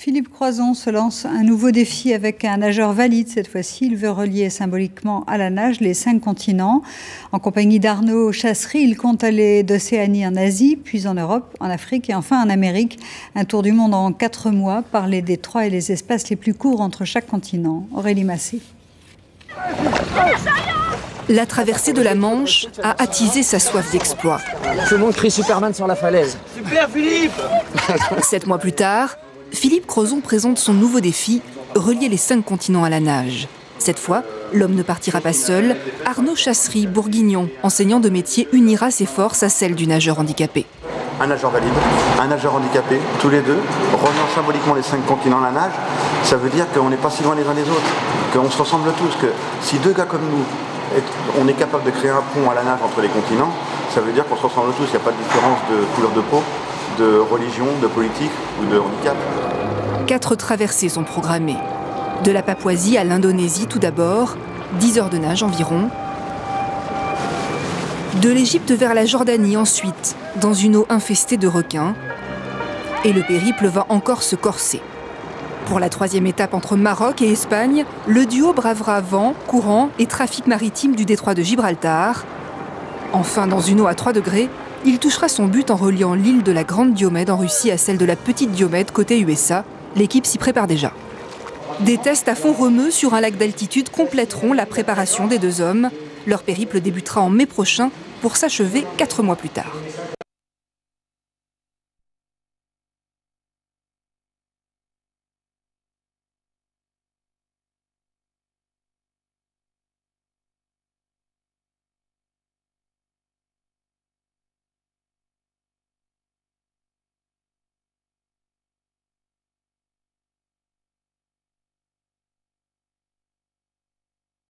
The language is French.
Philippe Croizon se lance un nouveau défi avec un nageur valide. Cette fois-ci, il veut relier symboliquement à la nage les 5 continents. En compagnie d'Arnaud Chassery, il compte aller d'Océanie en Asie, puis en Europe, en Afrique et enfin en Amérique. Un tour du monde en 4 mois par les détroits et les espaces les plus courts entre chaque continent. Aurélie Massé. La traversée de la Manche a attisé sa soif d'exploit. Tout le monde crie Superman sur la falaise. Super Philippe! 7 mois plus tard, Philippe Croizon présente son nouveau défi, relier les 5 continents à la nage. Cette fois, l'homme ne partira pas seul. Arnaud Chassery, bourguignon, enseignant de métier, unira ses forces à celles du nageur handicapé. Un nageur valide, un nageur handicapé, tous les deux, reliant symboliquement les 5 continents à la nage, ça veut dire qu'on n'est pas si loin les uns des autres, qu'on se ressemble tous, que si 2 gars comme nous, on est capable de créer un pont à la nage entre les continents, ça veut dire qu'on se ressemble tous, il n'y a pas de différence de couleur de peau, de religion, de politique ou de handicap. 4 traversées sont programmées. De la Papouasie à l'Indonésie tout d'abord, 10 heures de nage environ. De l'Égypte vers la Jordanie ensuite, dans une eau infestée de requins. Et le périple va encore se corser. Pour la 3e étape entre Maroc et Espagne, le duo bravera vent, courant et trafic maritime du détroit de Gibraltar. Enfin, dans une eau à 3 degrés, il touchera son but en reliant l'île de la Grande Diomède en Russie à celle de la Petite Diomède côté USA. L'équipe s'y prépare déjà. Des tests à fond remue sur un lac d'altitude compléteront la préparation des 2 hommes. Leur périple débutera en mai prochain pour s'achever 4 mois plus tard.